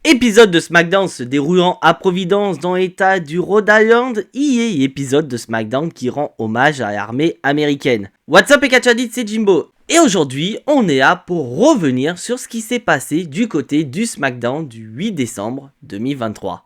Épisode de SmackDown se déroulant à Providence dans l'état du Rhode Island, et épisode de SmackDown qui rend hommage à l'armée américaine. What's up et Catchadit, c'est Jimbo. Et aujourd'hui, on est là pour revenir sur ce qui s'est passé du côté du SmackDown du 8 décembre 2023.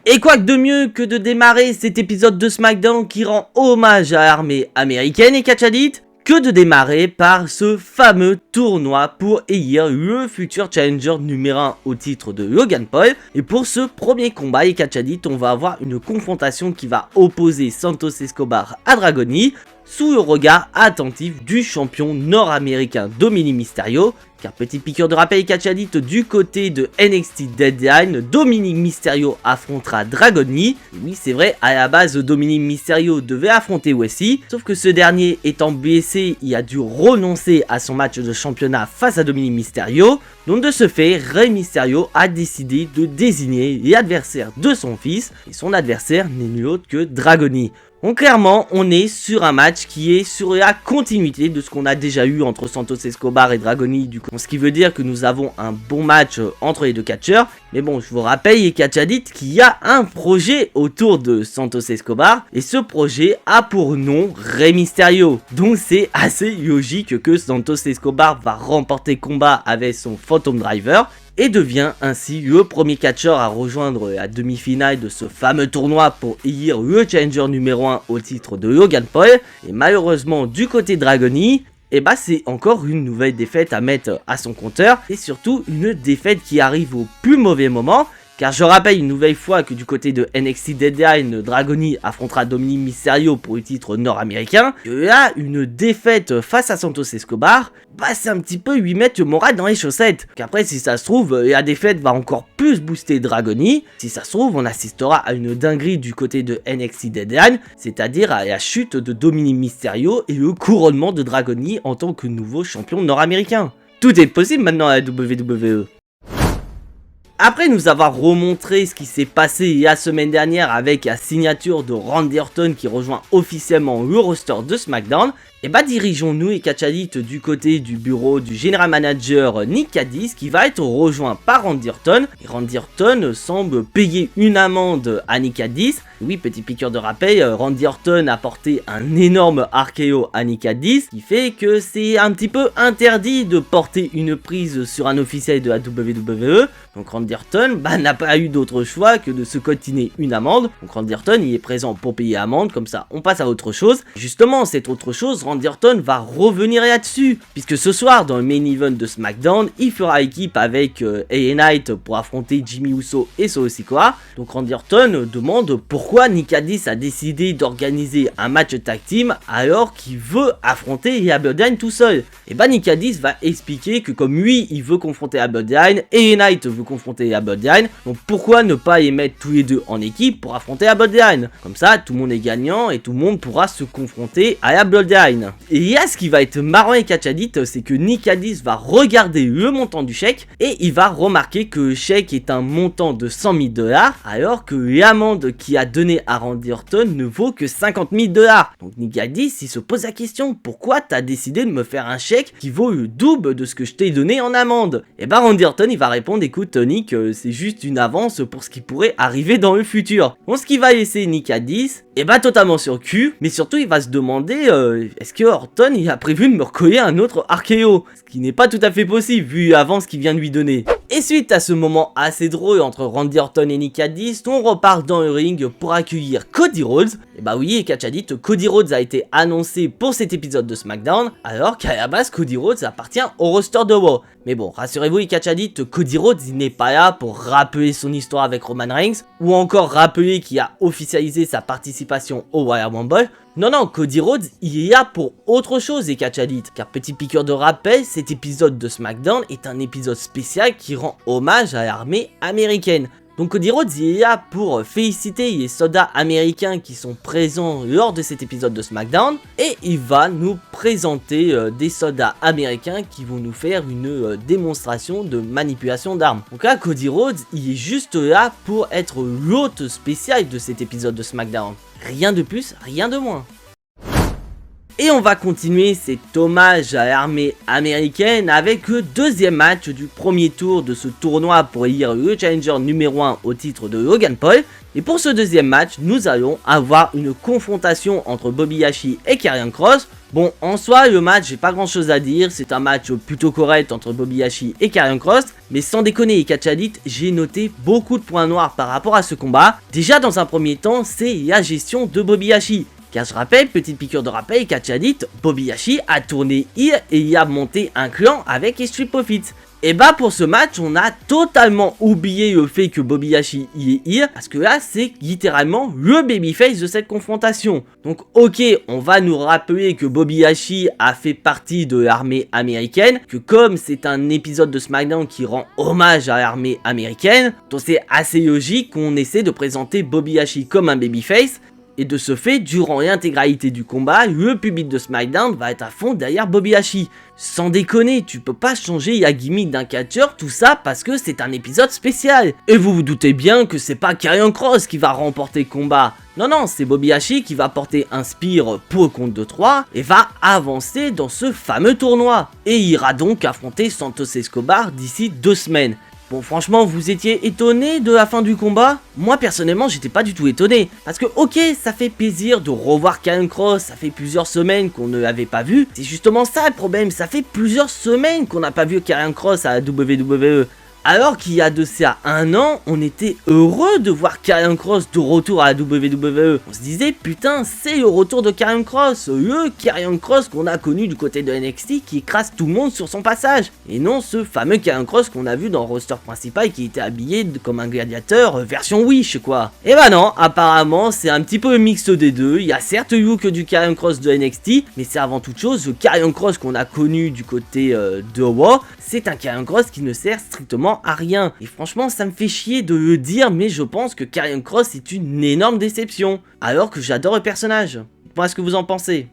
Et quoi que de mieux que de démarrer cet épisode de SmackDown qui rend hommage à l'armée américaine et Catchadit, que de démarrer par ce fameux tournoi pour élire le futur challenger numéro 1 au titre de Logan Paul. Et pour ce premier combat, et Catchadit, on va avoir une confrontation qui va opposer Santos Escobar à Dragon Lee, sous le regard attentif du champion nord-américain Dominic Mysterio. Car petite piqûre de rappel, Catchadit, du côté de NXT Deadline, Dominic Mysterio affrontera Dragon Lee. Et oui, c'est vrai, à la base, Dominic Mysterio devait affronter Wesley, sauf que ce dernier étant blessé, il a dû renoncer à son match de championnat face à Dominic Mysterio. Donc de ce fait, Rey Mysterio a décidé de désigner l'adversaire de son fils, et son adversaire n'est nul autre que Dragon Lee. Donc clairement, on est sur un match qui est sur la continuité de ce qu'on a déjà eu entre Santos Escobar et Dragon Lee, du coup. Ce qui veut dire que nous avons un bon match entre les deux catcheurs. Mais bon, je vous rappelle, les Catchadit, qu'il y a un projet autour de Santos Escobar. Et ce projet a pour nom Rey Mysterio. Donc c'est assez logique que Santos Escobar va remporter combat avec son Phantom Driver. Et devient ainsi le premier catcheur à rejoindre la demi-finale de ce fameux tournoi pour élire le challenger numéro 1 au titre de Logan Paul. Et malheureusement du côté de Dragon Lee, c'est encore une nouvelle défaite à mettre à son compteur. Et surtout une défaite qui arrive au plus mauvais moment. Car je rappelle une nouvelle fois que du côté de NXT Deadline, Dragon Lee affrontera Dominic Mysterio pour le titre nord-américain. Et là, une défaite face à Santos Escobar, c'est un petit peu lui mettre le moral dans les chaussettes. Qu'après, si ça se trouve, la défaite va encore plus booster Dragon Lee. Si ça se trouve, on assistera à une dinguerie du côté de NXT Deadline, c'est-à-dire à la chute de Dominic Mysterio et le couronnement de Dragon Lee en tant que nouveau champion nord-américain. Tout est possible maintenant à la WWE. Après nous avoir remontré ce qui s'est passé la semaine dernière avec la signature de Randy Orton qui rejoint officiellement le roster de SmackDown, dirigeons-nous et Catchadit du côté du bureau du General Manager Nick Aldis qui va être rejoint par Randy Orton. Et Randy Orton semble payer une amende à Nick Aldis. Oui, petit piqûre de rappel, Randy Orton a porté un énorme RKO à Nick Aldis, qui fait que c'est un petit peu interdit de porter une prise sur un officiel de la WWE. Donc Randy Orton n'a pas eu d'autre choix que de se cotiner une amende. Donc Randy Orton il est présent pour payer l'amende, comme ça on passe à autre chose. Justement, cette autre chose, Randy Orton va revenir là-dessus, puisque ce soir dans le main event de SmackDown, il fera équipe avec LA Knight pour affronter Jimmy Uso et Solo Sikoa. Donc Randy Orton demande pourquoi Nick Aldis a décidé d'organiser un match tag team alors qu'il veut affronter la Bloodline tout seul. Et Nick Aldis va expliquer que comme lui il veut confronter la Bloodline et LA Knight veut confronter la Bloodline, donc pourquoi ne pas les mettre tous les deux en équipe pour affronter la Bloodline. Comme ça tout le monde est gagnant et tout le monde pourra se confronter à la Bloodline. Et là ce qui va être marrant et Catchadit, c'est que Nick Aldis va regarder le montant du chèque et il va remarquer que le chèque est un montant de 100 000 $, alors que l'amende qui a donné à Randy Orton ne vaut que 50 000 $. Donc Nick Aldis il se pose la question, pourquoi t'as décidé de me faire un chèque qui vaut le double de ce que je t'ai donné en amende? Et Randy Orton il va répondre, écoute Nick, c'est juste une avance pour ce qui pourrait arriver dans le futur. Donc ce qui va laisser Nick Aldis totalement sur le cul, mais surtout il va se demander est-ce que Orton il a prévu de me recoller un autre RKO, ce qui n'est pas tout à fait possible vu l'avance qu'il vient de lui donner. Et suite à ce moment assez drôle entre Randy Orton et Nick Aldis, on repart dans le ring pour accueillir Cody Rhodes. Et oui, et Catchadit, Cody Rhodes a été annoncé pour cet épisode de SmackDown, alors qu'à la base Cody Rhodes appartient au roster de Raw. Mais bon, rassurez-vous, et Catchadit, Cody Rhodes il n'est pas là pour rappeler son histoire avec Roman Reigns, ou encore rappeler qu'il a officialisé sa participation au Royal Rumble. Non, Cody Rhodes, il est là pour autre chose et Catchadit, car petit piqûre de rappel, cet épisode de SmackDown est un épisode spécial qui rend hommage à l'armée américaine. Donc Cody Rhodes il est là pour féliciter les soldats américains qui sont présents lors de cet épisode de SmackDown, et il va nous présenter des soldats américains qui vont nous faire une démonstration de manipulation d'armes. Donc là Cody Rhodes il est juste là pour être l'hôte spécial de cet épisode de SmackDown. Rien de plus, rien de moins. Et on va continuer cet hommage à l'armée américaine avec le deuxième match du premier tour de ce tournoi pour élire le challenger numéro 1 au titre de Logan Paul. Et pour ce deuxième match, nous allons avoir une confrontation entre Bobby Lashley et Karrion Kross. Bon, en soi, le match, j'ai pas grand chose à dire, c'est un match plutôt correct entre Bobby Lashley et Karrion Kross, mais sans déconner et Catch Addict, j'ai noté beaucoup de points noirs par rapport à ce combat. Déjà, dans un premier temps, c'est la gestion de Bobby Lashley. Car je rappelle, petite piqûre de rappel, Catch Addict, Bobby Lashley a tourné heel et y a monté un clan avec les Street Profits. Et bah pour ce match, on a totalement oublié le fait que Bobby Lashley y est heel, parce que là c'est littéralement le babyface de cette confrontation. Donc ok, on va nous rappeler que Bobby Lashley a fait partie de l'armée américaine, que comme c'est un épisode de SmackDown qui rend hommage à l'armée américaine, donc c'est assez logique qu'on essaie de présenter Bobby Lashley comme un babyface. Et de ce fait, durant l'intégralité du combat, le public de SmackDown va être à fond derrière Bobby Lashley. Sans déconner, tu peux pas changer la gimmick d'un catcheur, tout ça parce que c'est un épisode spécial. Et vous vous doutez bien que c'est pas Karrion Kross qui va remporter le combat. Non, c'est Bobby Lashley qui va porter un spear pour le compte de 3 et va avancer dans ce fameux tournoi. Et ira donc affronter Santos Escobar d'ici 2 semaines. Bon, franchement, vous étiez étonné de la fin du combat? Moi, personnellement, j'étais pas du tout étonné. Parce que, ok, ça fait plaisir de revoir Karrion Kross, ça fait plusieurs semaines qu'on ne l'avait pas vu. C'est justement ça le problème, ça fait plusieurs semaines qu'on n'a pas vu Karrion Kross à la WWE. Alors qu'il y a de ça 1 an, on était heureux de voir Karrion Kross de retour à la WWE. On se disait, putain, c'est le retour de Karrion Kross, le Karrion Kross qu'on a connu du côté de NXT qui écrase tout le monde sur son passage. Et non ce fameux Karrion Kross qu'on a vu dans le roster principal qui était habillé comme un gladiateur version Wish quoi. Et bah non, apparemment c'est un petit peu le mix des deux. Il y a certes le look du Karrion Kross de NXT, mais c'est avant toute chose le Karrion Kross qu'on a connu du côté de Raw. C'est un Karrion Kross qui ne sert strictement à rien. Et franchement, ça me fait chier de le dire, mais je pense que Karrion Kross est une énorme déception. Alors que j'adore le personnage. Dites-moi ce que vous en pensez.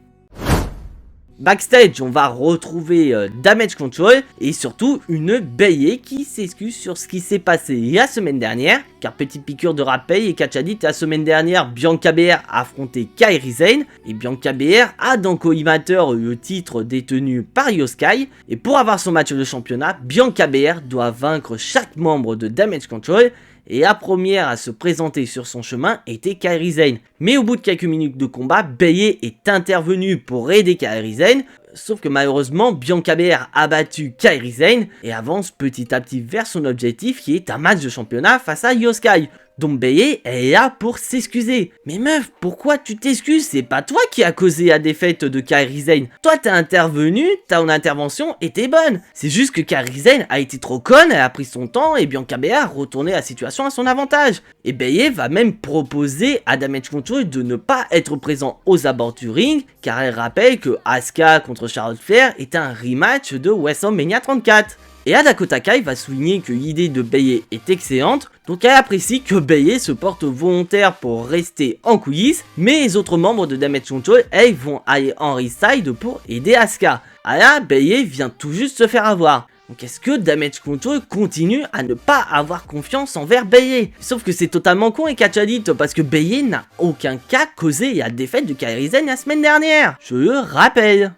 Backstage, on va retrouver Damage Control et surtout une Bayley qui s'excuse sur ce qui s'est passé la semaine dernière. Car petite piqûre de rappel et Catch Addict, la semaine dernière, Bianca Belair a affronté Kairi Sane. Et Bianca Belair a dans collimateur le titre détenu par Io Sky. Et pour avoir son match de championnat, Bianca Belair doit vaincre chaque membre de Damage Control. Et la première à se présenter sur son chemin était Kairi Sane. Mais au bout de quelques minutes de combat, Bayley est intervenue pour aider Kairi Sane. Sauf que malheureusement, Bianca Belair a battu Kairi Sane et avance petit à petit vers son objectif qui est un match de championnat face à Io Sky. Donc Bayley est là pour s'excuser. Mais meuf, pourquoi tu t'excuses? C'est pas toi qui a causé la défaite de Kairi Sane. Toi t'as intervenu, ton intervention était bonne. C'est juste que Kairi Sane a été trop conne, elle a pris son temps et Bianca Belair a retourné la situation à son avantage. Et Bayley va même proposer à Damage Control de ne pas être présent aux abords du ring, car elle rappelle que Asuka contre Charlotte Flair est un rematch de WrestleMania 34. Et Dakota Kai va souligner que l'idée de Bayley est excellente, donc elle apprécie que Bayley se porte volontaire pour rester en coulisses, mais les autres membres de Damage Control, elles vont aller en ringside pour aider Asuka. Ah là, Bayley vient tout juste se faire avoir. Donc est-ce que Damage Control continue à ne pas avoir confiance envers Bayley? Sauf que c'est totalement con et Catch Addict, parce que Bayley n'a aucun cas causé la défaite de Kairi Sane la semaine dernière, je le rappelle.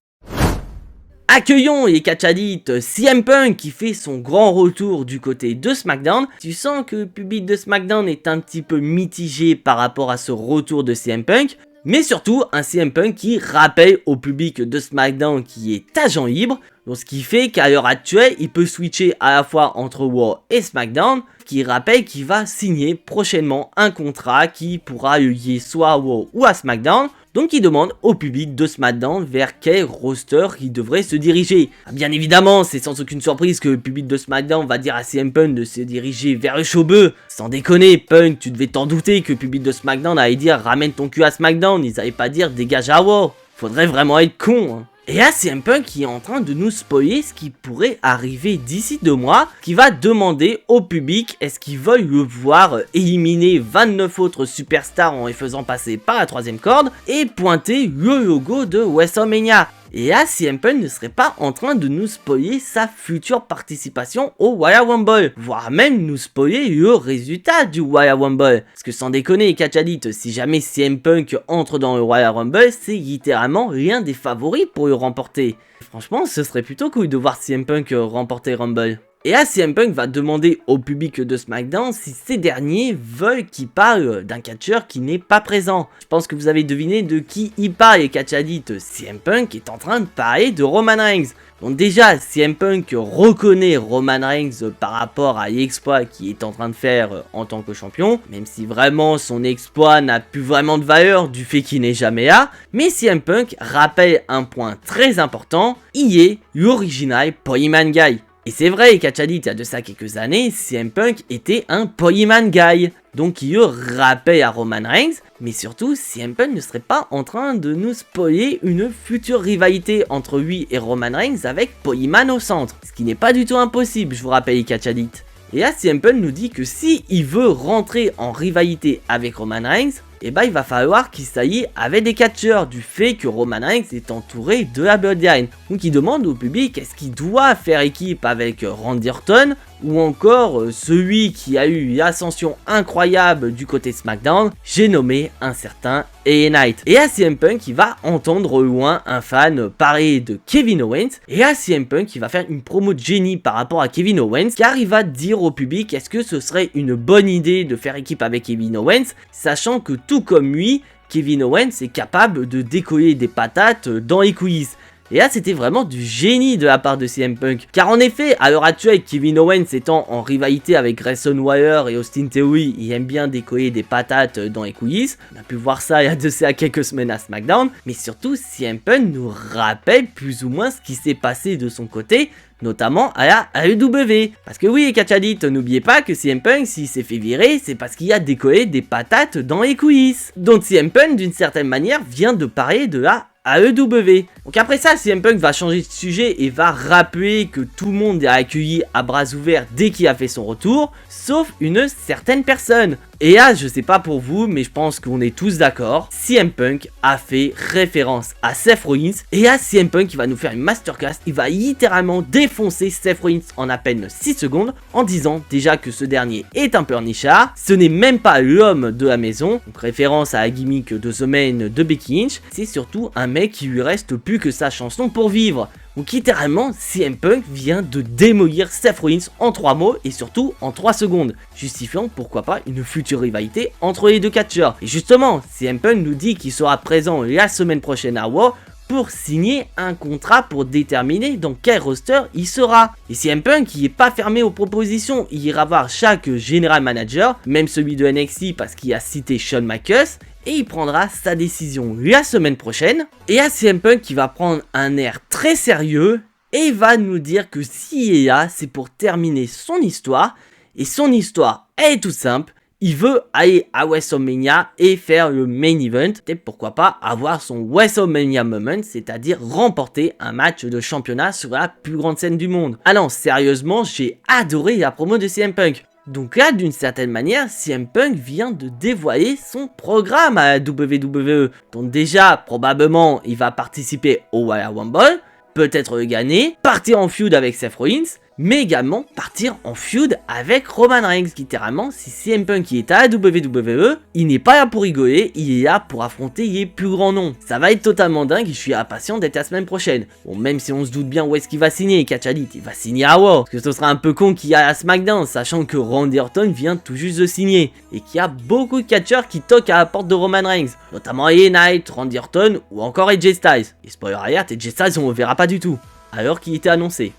Accueillons et Catch Addict CM Punk qui fait son grand retour du côté de SmackDown. Tu sens que le public de SmackDown est un petit peu mitigé par rapport à ce retour de CM Punk. Mais surtout un CM Punk qui rappelle au public de SmackDown qui est agent libre. Donc ce qui fait qu'à l'heure actuelle, il peut switcher à la fois entre Raw et SmackDown. Qui rappelle qu'il va signer prochainement un contrat qui pourra le lier soit à Raw ou à SmackDown. Donc il demande au public de SmackDown vers quel roster il devrait se diriger. Bien évidemment, c'est sans aucune surprise que le public de SmackDown va dire à CM Punk de se diriger vers le showbeu. Sans déconner, Punk, tu devais t'en douter que le public de SmackDown allait dire ramène ton cul à SmackDown, ils allaient pas dire dégage à Raw. Faudrait vraiment être con hein. Et là, CM Punk qui est en train de nous spoiler ce qui pourrait arriver d'ici 2 mois, qui va demander au public est-ce qu'ils veulent le voir éliminer 29 autres superstars en les faisant passer par la 3ème corde et pointer le logo de WrestleMania. Et là, CM Punk ne serait pas en train de nous spoiler sa future participation au Royal Rumble, voire même nous spoiler le résultat du Royal Rumble. Parce que sans déconner, Catch Addict, si jamais CM Punk entre dans le Royal Rumble, c'est littéralement l'un des favoris pour le remporter. Franchement, ce serait plutôt cool de voir CM Punk remporter Rumble. Et là, CM Punk va demander au public de SmackDown si ces derniers veulent qu'il parle d'un catcheur qui n'est pas présent. Je pense que vous avez deviné de qui il parle, et Catch Addict. CM Punk est en train de parler de Roman Reigns. Donc déjà, CM Punk reconnaît Roman Reigns par rapport à l'exploit qu'il est en train de faire en tant que champion, même si vraiment son exploit n'a plus vraiment de valeur du fait qu'il n'est jamais là. Mais CM Punk rappelle un point très important, il est l'original Polyman Guy. Et c'est vrai, Catch Addict, il y a de ça quelques années, CM Punk était un Polyman Guy. Donc il rappelle à Roman Reigns, mais surtout CM Punk ne serait pas en train de nous spoiler une future rivalité entre lui et Roman Reigns avec Polyman au centre. Ce qui n'est pas du tout impossible, je vous rappelle, Catch Addict. Et là, CM Punk nous dit que si il veut rentrer en rivalité avec Roman Reigns, et bah il va falloir qu'il s'allie avec des catcheurs du fait que Roman Reigns est entouré de la Bloodline. Donc il demande au public est-ce qu'il doit faire équipe avec Randy Orton ou encore celui qui a eu l'ascension incroyable du côté SmackDown, j'ai nommé un certain LA Knight. Et là CM Punk il va entendre au loin un fan parler de Kevin Owens, et là CM Punk il va faire une promo de génie par rapport à Kevin Owens, car il va dire au public est-ce que ce serait une bonne idée de faire équipe avec Kevin Owens, sachant que tout comme lui, Kevin Owens est capable de décoller des patates dans les coulisses. Et là, c'était vraiment du génie de la part de CM Punk. Car en effet, à l'heure actuelle, Kevin Owens étant en rivalité avec Grayson Waller et Austin Theory, il aime bien décoller des patates dans les coulisses. On a pu voir ça il y a de ça quelques semaines à SmackDown. Mais surtout, CM Punk nous rappelle plus ou moins ce qui s'est passé de son côté, notamment à la AEW. Parce que oui, Catch Addict, n'oubliez pas que CM Punk, s'il s'est fait virer, c'est parce qu'il a décollé des patates dans les coulisses. Donc CM Punk, d'une certaine manière, vient de parler de la AEW. Donc après ça, CM Punk va changer de sujet et va rappeler que tout le monde est accueilli à bras ouverts dès qu'il a fait son retour, sauf une certaine personne. Et là, je sais pas pour vous, mais je pense qu'on est tous d'accord, CM Punk a fait référence à Seth Rollins, et là, CM Punk il va nous faire une masterclass, il va littéralement défoncer Seth Rollins en à peine 6 secondes, en disant déjà que ce dernier est un pleurnichard, ce n'est même pas l'homme de la maison, donc référence à la gimmick de The Man de Becky Lynch, c'est surtout un mec qui lui reste plus que sa chanson pour vivre. Donc littéralement, CM Punk vient de démolir Seth Rollins en 3 mots et surtout en 3 secondes, justifiant pourquoi pas une future rivalité entre les deux catcheurs. Et justement, CM Punk nous dit qu'il sera présent la semaine prochaine à Raw pour signer un contrat pour déterminer dans quel roster il sera. Et CM Punk il est pas fermé aux propositions, il ira voir chaque general manager, même celui de NXT parce qu'il a cité Shawn Michaels, et il prendra sa décision la semaine prochaine. Et à CM Punk qui va prendre un air très sérieux et il va nous dire que s'il est là, c'est pour terminer son histoire. Et son histoire elle est toute simple. Il veut aller à WrestleMania et faire le main event, et pourquoi pas avoir son WrestleMania moment, c'est-à-dire remporter un match de championnat sur la plus grande scène du monde. Ah non, sérieusement, j'ai adoré la promo de CM Punk. Donc là, d'une certaine manière, CM Punk vient de dévoiler son programme à la WWE. Donc déjà, probablement, il va participer au Royal Rumble, peut-être le gagner, partir en feud avec Seth Rollins, mais également partir en feud avec Roman Reigns. Littéralement, si CM Punk est à la WWE, il n'est pas là pour rigoler, il est là pour affronter les plus grands noms. Ça va être totalement dingue et je suis impatient d'être la semaine prochaine. Bon, même si on se doute bien où est-ce qu'il va signer, Catch Addict, il va signer à Raw, parce que ce sera un peu con qu'il y a à SmackDown, sachant que Randy Orton vient tout juste de signer, et qu'il y a beaucoup de catcheurs qui toquent à la porte de Roman Reigns, notamment LA Knight, Randy Orton ou encore AJ Styles. Et spoiler alert, AJ Styles on ne verra pas du tout, alors qu'il était annoncé.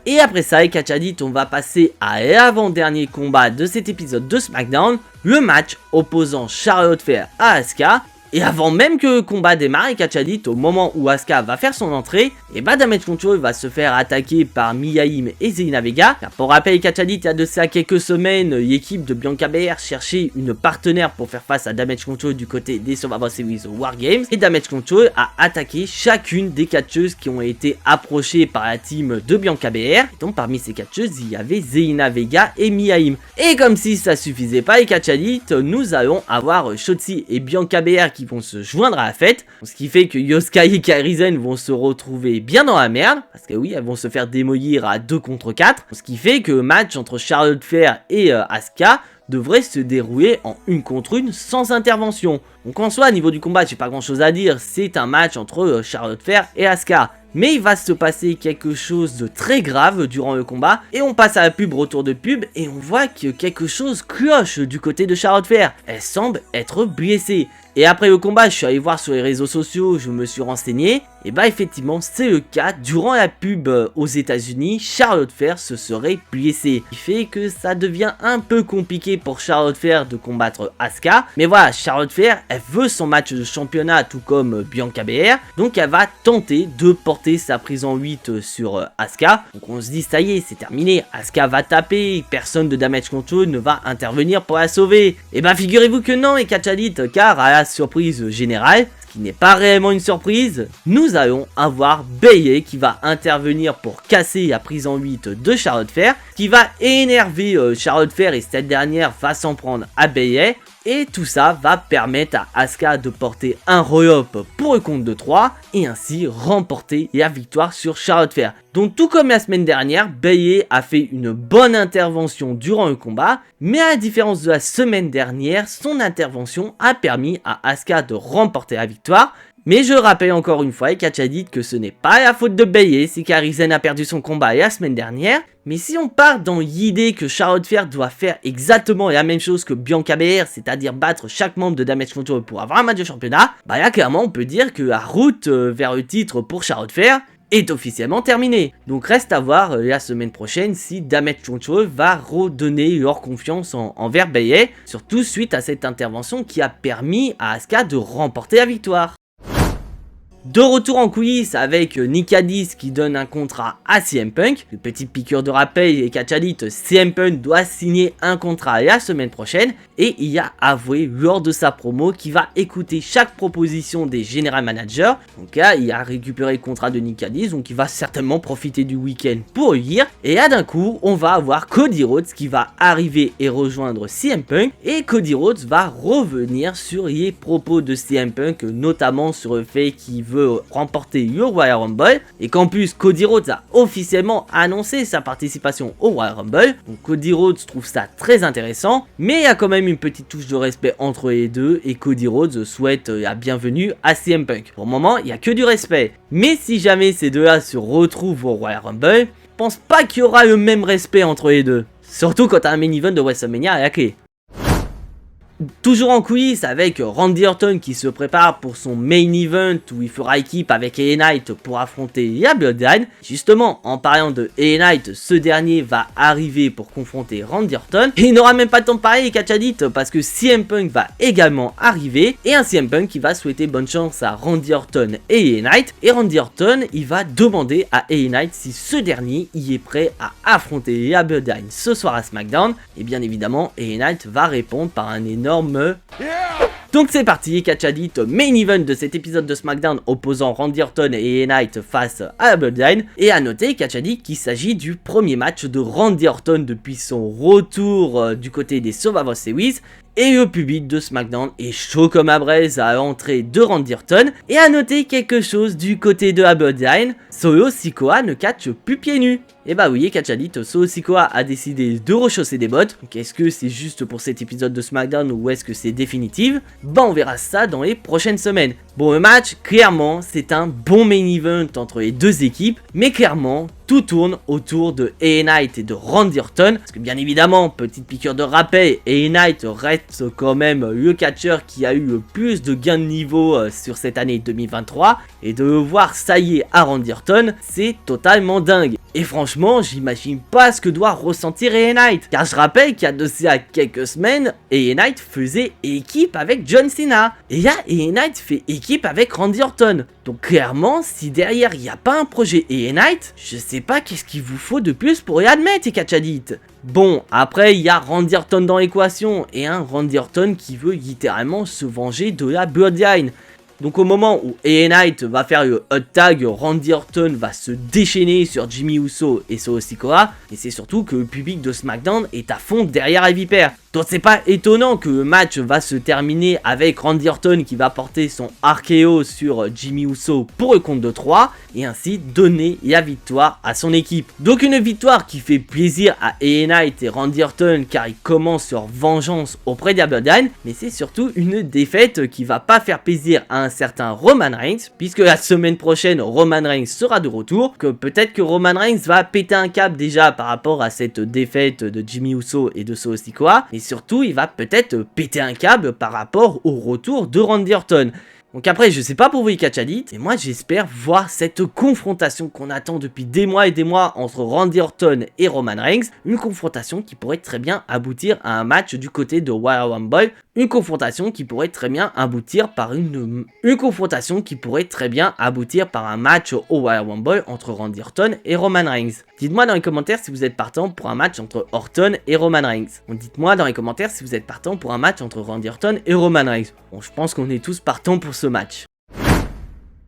Et après ça, avec Catch Addict, on va passer à l'avant-dernier combat de cet épisode de SmackDown, le match opposant Charlotte Flair à Asuka. Et avant même que le combat démarre, Catch Addict, au moment où Asuka va faire son entrée, et Damage Control va se faire attaquer par Mia Yim et Zelina Vega. Car pour rappel, Catch Addict, il y a de ça quelques semaines, l'équipe de Bianca Belair cherchait une partenaire pour faire face à Damage Control du côté des Survivor Series War Games. Et Damage Control a attaqué chacune des catcheuses qui ont été approchées par la team de Bianca Belair. Et donc parmi ces catcheuses, il y avait Zelina Vega et Mia Yim. Et comme si ça suffisait pas, Catch Addict, nous allons avoir Shotzi et Bianca Belair qui vont se joindre à la fête. Ce qui fait que Yoskai et Kairi Sane vont se retrouver bien dans la merde. Parce que oui, elles vont se faire démolir à 2 contre 4. Ce qui fait que le match entre Charlotte Flair et Asuka devrait se dérouler en 1 contre 1 sans intervention. Donc en soi, au niveau du combat, j'ai pas grand chose à dire, c'est un match entre Charlotte Flair et Asuka. Mais il va se passer quelque chose de très grave durant le combat, et on passe à la pub, retour de pub, et on voit que quelque chose cloche du côté de Charlotte Flair. Elle semble être blessée. Et après le combat, je suis allé voir sur les réseaux sociaux, je me suis renseigné, et bah effectivement c'est le cas, durant la pub aux États-Unis, Charlotte Flair se serait blessée. Ce qui fait que ça devient un peu compliqué pour Charlotte Flair de combattre Asuka, mais voilà, Charlotte Flair, elle veut son match de championnat tout comme Bianca Belair, donc elle va tenter de porter sa prise en 8 sur Asuka. Donc on se dit ça y est, c'est terminé, Asuka va taper, personne de Damage Control ne va intervenir pour la sauver. Et bah figurez-vous que non les Catch Addict, car à la surprise générale, ce qui n'est pas réellement une surprise, nous allons avoir Bayley qui va intervenir pour casser la prise en 8 de Charlotte Flair, qui va énerver Charlotte Flair, et cette dernière va s'en prendre à Bayley. Et tout ça va permettre à Asuka de porter un roll-up pour le compte de 3 et ainsi remporter la victoire sur Charlotte Flair. Donc tout comme la semaine dernière, Bayley a fait une bonne intervention durant le combat, mais à la différence de la semaine dernière, son intervention a permis à Asuka de remporter la victoire. Mais je rappelle encore une fois, et Catch a dit que ce n'est pas la faute de Bayley si Kairi Sane a perdu son combat la semaine dernière. Mais si on part dans l'idée que Charlotte Flair doit faire exactement la même chose que Bianca Belair, c'est-à-dire battre chaque membre de Damage Control pour avoir un match de championnat, bah là clairement on peut dire que la route vers le titre pour Charlotte Flair est officiellement terminée. Donc reste à voir la semaine prochaine si Damage Control va redonner leur confiance envers Bayley, surtout suite à cette intervention qui a permis à Asuka de remporter la victoire. De retour en coulisses avec Nick Aldis qui donne un contrat à CM Punk. Une petite piqûre de rappel et Catch Addict, CM Punk doit signer un contrat la semaine prochaine et il a avoué lors de sa promo qu'il va écouter chaque proposition des general managers. Donc là, il a récupéré le contrat de Nick Aldis, donc il va certainement profiter du week-end pour le lire. Et là d'un coup, on va avoir Cody Rhodes qui va arriver et rejoindre CM Punk, et Cody Rhodes va revenir sur les propos de CM Punk, notamment sur le fait qu'il veut remporter le Royal Rumble, et qu'en plus Cody Rhodes a officiellement annoncé sa participation au Royal Rumble. Donc Cody Rhodes trouve ça très intéressant, mais il y a quand même une petite touche de respect entre les deux, et Cody Rhodes souhaite la bienvenue à CM Punk. Pour le moment, il n'y a que du respect, mais si jamais ces deux-là se retrouvent au Royal Rumble, je pense pas qu'il y aura le même respect entre les deux, surtout quand t'as un main event de WrestleMania à la clé. Toujours en coulisses avec Randy Orton qui se prépare pour son main event où il fera équipe avec LA Knight pour affronter la Bloodline. Justement, en parlant de LA Knight, ce dernier va arriver pour confronter Randy Orton. Et il n'aura même pas le temps de parler, Catch Addict, parce que CM Punk va également arriver. Et un CM Punk qui va souhaiter bonne chance à Randy Orton et LA Knight. Et Randy Orton, il va demander à LA Knight si ce dernier y est prêt à affronter la Bloodline ce soir à SmackDown. Et bien évidemment, LA Knight va répondre par un énorme Donc c'est parti, Catch Addict, main event de cet épisode de SmackDown opposant Randy Orton et LA Knight face à la Bloodline. Et à noter, Catch Addict, qu'il s'agit du premier match de Randy Orton depuis son retour du côté des Survivor Series. Et le public de SmackDown est chaud comme à braise à l'entrée de Randy Orton. Et à noter quelque chose du côté de la Bloodline, Solo Sikoa ne catch plus pieds nus. Et bah oui, Catch Addict, Solo Sikoa a décidé de rechausser des bottes. Donc est-ce que c'est juste pour cet épisode de SmackDown ou est-ce que c'est définitif? Bah on verra ça dans les prochaines semaines. Bon, le match, clairement, c'est un bon main event entre les deux équipes, mais clairement, tout tourne autour de LA Knight et de Randy Orton. Parce que bien évidemment, petite piqûre de rappel, LA Knight reste quand même le catcheur qui a eu le plus de gains de niveau sur cette année 2023. Et de le voir sailler à Randy Orton, c'est totalement dingue. Et franchement, j'imagine pas ce que doit ressentir LA Knight. Car je rappelle qu'il y a de ça quelques semaines, LA Knight faisait équipe avec John Cena. Et là, LA Knight fait équipe avec Randy Orton. Donc clairement, si derrière il n'y a pas un projet LA Knight, je sais pas qu'est-ce qu'il vous faut de plus pour y admettre, Catch Addict. Bon, après il y a Randy Orton dans l'équation, et un Randy Orton qui veut littéralement se venger de la Bloodline. Donc au moment où LA Knight va faire le hot tag, Randy Orton va se déchaîner sur Jimmy Uso et Solo Sikoa, et c'est surtout que le public de SmackDown est à fond derrière la Vipère. Donc c'est pas étonnant que le match va se terminer avec Randy Orton qui va porter son RKO sur Jimmy Uso pour le compte de 3 et ainsi donner la victoire à son équipe. Donc une victoire qui fait plaisir à LA Knight et Randy Orton car ils commencent leur vengeance auprès de la Bloodline, mais c'est surtout une défaite qui va pas faire plaisir à un certain Roman Reigns puisque la semaine prochaine Roman Reigns sera de retour, que peut-être que Roman Reigns va péter un câble déjà par rapport à cette défaite de Jimmy Uso et de Solo Sikoa. Et surtout, il va peut-être péter un câble par rapport au retour de Randy Orton. Donc après, je sais pas pour vous les catch addicts, et moi j'espère voir cette confrontation qu'on attend depuis des mois et des mois entre Randy Orton et Roman Reigns. Une confrontation qui pourrait très bien aboutir à un match du côté de Royal Rumble. Une confrontation qui pourrait très bien aboutir par un match au Royal Rumble entre Randy Orton et Roman Reigns. Dites-moi dans les commentaires si vous êtes partant pour un match entre Orton et Roman Reigns. Dites-moi dans les commentaires si vous êtes partant pour un match entre Randy Orton et Roman Reigns. Bon, je pense qu'on est tous partants pour ce match.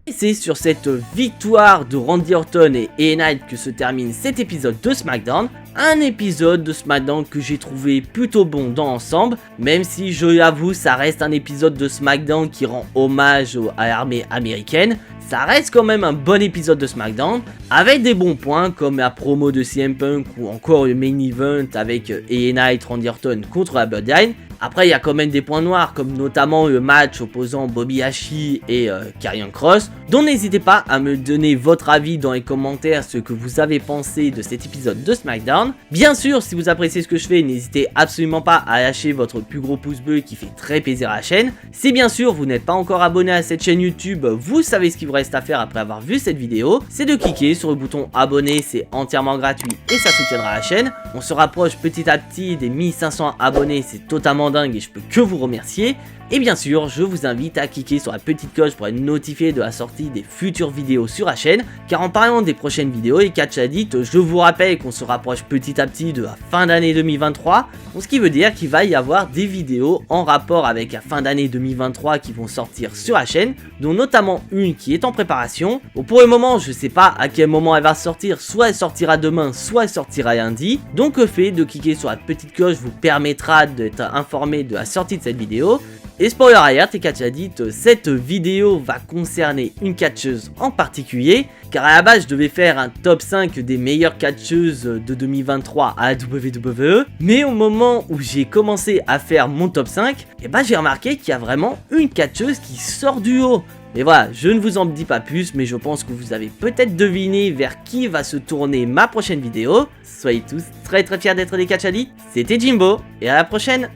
Et c'est sur cette victoire de Randy Orton et LA Knight que se termine cet épisode de SmackDown. Un épisode de SmackDown que j'ai trouvé plutôt bon dans l'ensemble, même si je l'avoue ça reste un épisode de SmackDown qui rend hommage à l'armée américaine. Ça reste quand même un bon épisode de SmackDown, avec des bons points comme la promo de CM Punk ou encore le main event avec LA Knight, Randy Orton contre la Bloodline. Après il y a quand même des points noirs comme notamment le match opposant Bobby Lashley et Karrion Kross. Donc n'hésitez pas à me donner votre avis dans les commentaires, ce que vous avez pensé de cet épisode de SmackDown. Bien sûr, si vous appréciez ce que je fais, n'hésitez absolument pas à lâcher votre plus gros pouce bleu qui fait très plaisir à la chaîne. Si bien sûr vous n'êtes pas encore abonné à cette chaîne YouTube, vous savez ce qu'il vous reste à faire après avoir vu cette vidéo, c'est de cliquer sur le bouton abonner, c'est entièrement gratuit et ça soutiendra la chaîne. On se rapproche petit à petit des 1500 abonnés, c'est totalement dingue et je peux que vous remercier. Et bien sûr, je vous invite à cliquer sur la petite cloche pour être notifié de la sortie des futures vidéos sur la chaîne, car en parlant des prochaines vidéos, les catch addicts, je vous rappelle qu'on se rapproche petit à petit de la fin d'année 2023, ce qui veut dire qu'il va y avoir des vidéos en rapport avec la fin d'année 2023 qui vont sortir sur la chaîne, dont notamment une qui est en préparation. Bon, pour le moment, je sais pas à quel moment elle va sortir, soit elle sortira demain, soit elle sortira lundi, donc le fait de cliquer sur la petite cloche vous permettra d'être informé de la sortie de cette vidéo. Et spoiler alert, les catch addicts, cette vidéo va concerner une catcheuse en particulier, car à la base je devais faire un top 5 des meilleures catcheuses de 2023 à la WWE, mais au moment où j'ai commencé à faire mon top 5, j'ai remarqué qu'il y a vraiment une catcheuse qui sort du lot. Mais voilà, je ne vous en dis pas plus, mais je pense que vous avez peut-être deviné vers qui va se tourner ma prochaine vidéo. Soyez tous très fiers d'être des catch addicts, c'était Jimbo, et à la prochaine.